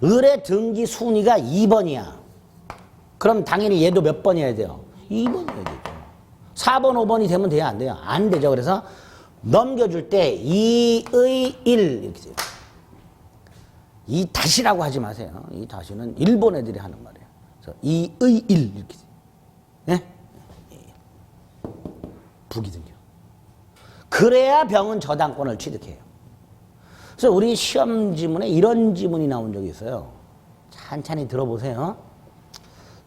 을의 등기 순위가 2번이야. 그럼 당연히 얘도 몇 번이어야 돼요? 2번이어야 되죠. 4번, 5번이 되면 돼야 안 돼요? 안 되죠. 그래서 넘겨줄 때 2의 1 이렇게 돼요. 이 다시라고 하지 마세요. 이 다시는 일본 애들이 하는 말이에요. 그래서 2의 1 이렇게 돼요. 네? 부기 등기. 그래야 병은 저당권을 취득해요. 그래서 우리 시험 지문에 이런 지문이 나온 적이 있어요. 찬찬히 들어보세요.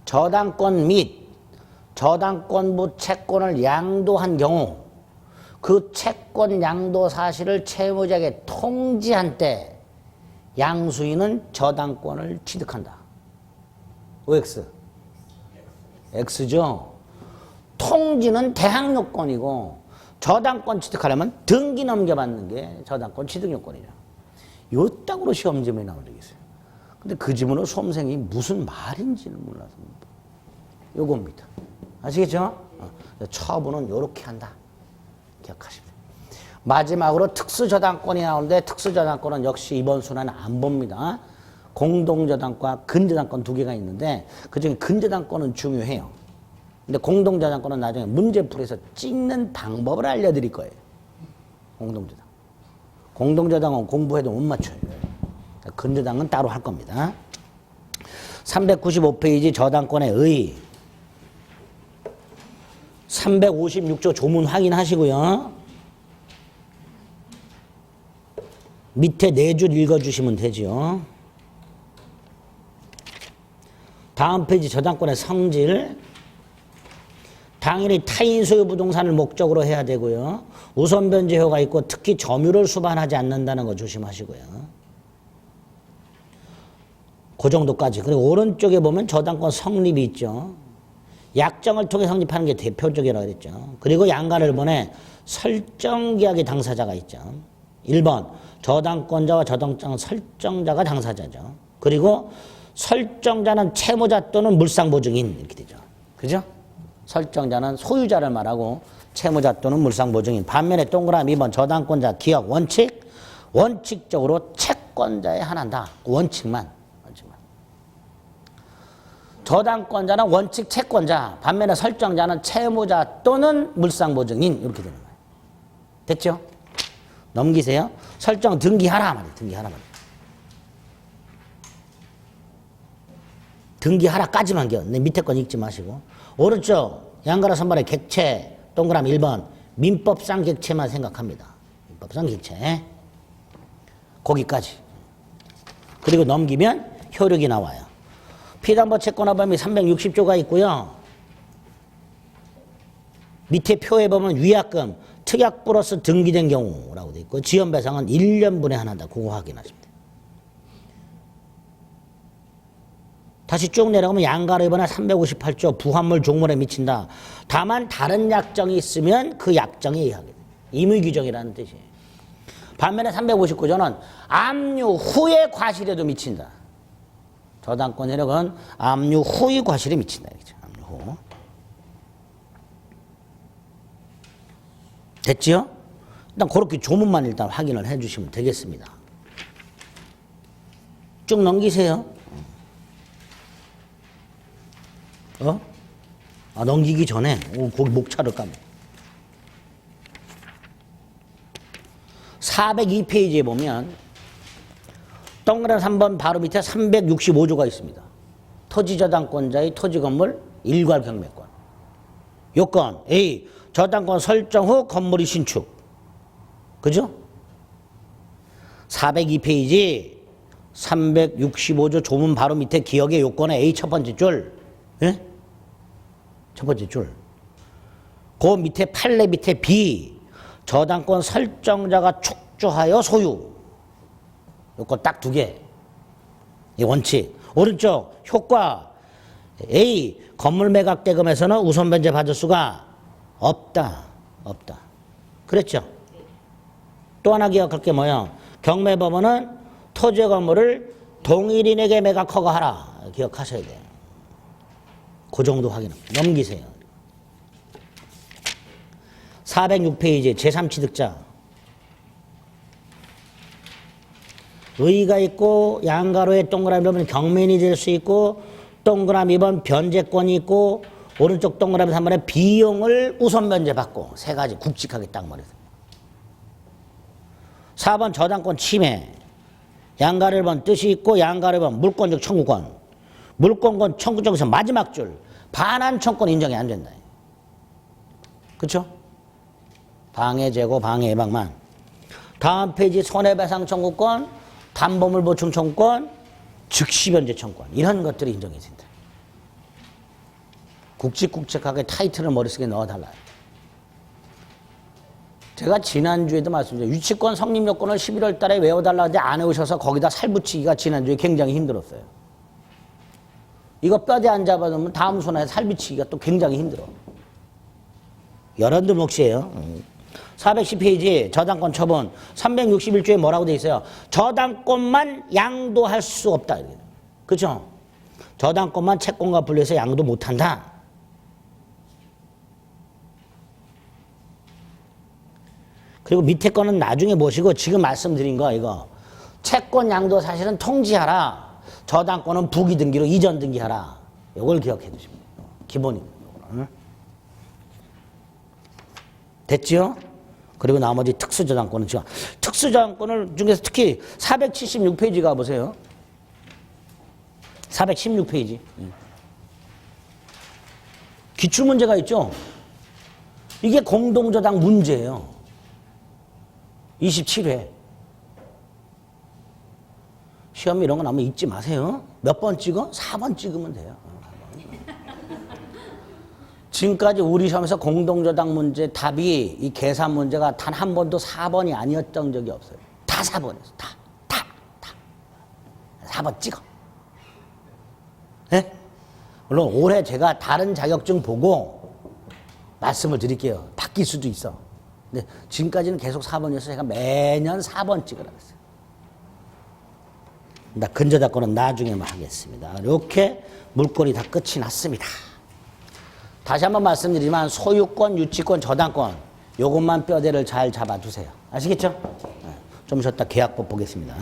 저당권 및 저당권부 채권을 양도한 경우 그 채권 양도 사실을 채무자에게 통지한 때 양수인은 저당권을 취득한다. OX. X죠. 통지는 대항 요건이고 저당권 취득하려면 등기 넘겨받는 게 저당권 취득 요건이죠. 요 딱으로 시험 지문이 나온 적이 있어요. 근데 그 지문을 수험생이 무슨 말인지는 몰라서 요겁니다. 아시겠죠? 처분은 요렇게 한다. 기억하시면 돼요. 마지막으로 특수저당권이 나오는데 특수저당권은 역시 이번 순환은 안 봅니다. 공동저당과 근저당권 두 개가 있는데 그중에 근저당권은 중요해요. 근데 공동저당권은 나중에 문제풀이에서 찍는 방법을 알려드릴 거예요. 공동저당. 공동저당은 공부해도 못 맞춰요. 근저당은 따로 할 겁니다. 395페이지 저당권의 의 356조 조문 확인하시고요. 밑에 4줄 읽어주시면 되죠. 다음 페이지 저당권의 성질. 당연히 타인 소유 부동산을 목적으로 해야 되고요. 우선 변제효가 있고 특히 점유를 수반하지 않는다는 거 조심하시고요. 그 정도까지. 그리고 오른쪽에 보면 저당권 성립이 있죠. 약정을 통해 성립하는 게 대표적이라고 그랬죠. 그리고 양가를 보내 설정계약의 당사자가 있죠. 1번 저당권자와 저당권 설정자가 당사자죠. 그리고 설정자는 채무자 또는 물상보증인 이렇게 되죠. 그죠? 설정자는 소유자를 말하고 채무자 또는 물상보증인. 반면에 동그라미 2번 저당권자 기억 원칙. 원칙적으로 채권자에 한한다. 원칙만. 저당권자는 원칙 채권자. 반면에 설정자는 채무자 또는 물상보증인. 이렇게 되는 거예요. 됐죠? 넘기세요. 설정 등기하라 말이에요. 등기하라 말이에요. 등기하라까지만 기억. 내 밑에 건 읽지 마시고. 오른쪽 양가라 선발의 객체 동그라미 1번 민법상 객체만 생각합니다. 민법상 객체. 거기까지. 그리고 넘기면 효력이 나와요. 피담보 채권화범위 360조가 있고요. 밑에 표에 보면 위약금, 특약 플러스 등기된 경우라고 돼 있고 지연배상은 1년분에 하나다. 그거 확인하시면 돼요. 다시 쭉 내려가면 양가로 입원한 358조 부합물 종물에 미친다. 다만 다른 약정이 있으면 그 약정에 의하게 돼요. 임의규정이라는 뜻이에요. 반면에 359조는 압류 후의 과실에도 미친다. 저당권 세력은 압류 후의 과실에 미친다. 압류 후. 됐지요? 일단 그렇게 조문만 일단 확인을 해 주시면 되겠습니다. 쭉 넘기세요. 넘기기 전에 거기 목차를 까매. 402페이지에 보면 동그란 3번 바로 밑에 365조가 있습니다. 토지저당권자의 토지건물 일괄 경매권. 요건 A. 저당권 설정 후 건물이 신축. 그죠? 402페이지 365조 조문 바로 밑에 기억의 요건의 A 첫 번째 줄. 예? 첫 번째 줄. 그 밑에 판례 밑에 B. 저당권 설정자가 촉조하여 소유. 요거 딱 두 개. 이 원칙. 오른쪽 효과 A 건물 매각 대금에서는 우선 변제 받을 수가 없다. 그랬죠? 또 하나 기억할 게 뭐야? 경매법원은 토지 건물을 동일인에게 매각 허가하라. 기억하셔야 돼요. 그 정도 확인합니다. 넘기세요. 406페이지 제3취득자. 의가 있고 양가로에 동그라미 1번 경매인이 될 수 있고 동그라미 2번 변제권이 있고 오른쪽 동그라미 3번에 비용을 우선 변제받고 세 가지 굵직하게 딱 말해서 4번 저당권 침해 양가로 1번 뜻이 있고 양가로 1번 물권적 청구권 물권권 청구 쪽에서 마지막 줄 반환 청구권 인정이 안 된다. 그렇죠? 방해 제고 방해 예방만. 다음 페이지 손해배상 청구권 담보물 보충 청구권 즉시 변제 청구권 이런 것들이 인정이 된다. 굵직굵직하게 타이틀을 머릿속에 넣어달라요. 제가 지난주에도 말씀드렸죠. 유치권 성립 요건을 11월 달에 외워달라 하는데 안 외우셔서 거기다 살붙이기가 지난주에 굉장히 힘들었어요. 이거 뼈대 안 잡아놓으면 다음 손에 살붙이기가 또 굉장히 힘들어. 여러분들 몫이에요. 410페이지 저당권 처분 361조에 뭐라고 돼 있어요? 저당권만 양도할 수 없다. 그렇죠? 저당권만 채권과 분리해서 양도 못한다. 그리고 밑에 거는 나중에 보시고 지금 말씀드린 거 이거 채권 양도 사실은 통지하라. 저당권은 부기 등기로 이전 등기하라. 이걸 기억해 두시면 돼요. 기본입니다. 됐죠? 그리고 나머지 특수저당권은 지금 특수저당권을 중에서 특히 476페이지 가보세요. 416페이지. 기출문제가 있죠? 이게 공동저당 문제예요. 27회. 시험 이런 거 나오면 잊지 마세요. 몇 번 찍어? 4번 찍으면 돼요. 지금까지 우리 시험에서 공동저당 문제 답이 이 계산 문제가 단 한 번도 4번이 아니었던 적이 없어요. 다 4번이었어. 다. 4번 찍어. 네? 물론 올해 제가 다른 자격증 보고 말씀을 드릴게요. 바뀔 수도 있어. 근데 지금까지는 계속 4번이어서 제가 매년 4번 찍으라고 했어요. 나 근저당권은 나중에만 하겠습니다. 이렇게 물건이 다 끝이 났습니다. 다시 한번 말씀드리지만 소유권, 유치권, 저당권 요것만 뼈대를 잘 잡아두세요. 아시겠죠? 좀 쉬었다 계약법 보겠습니다.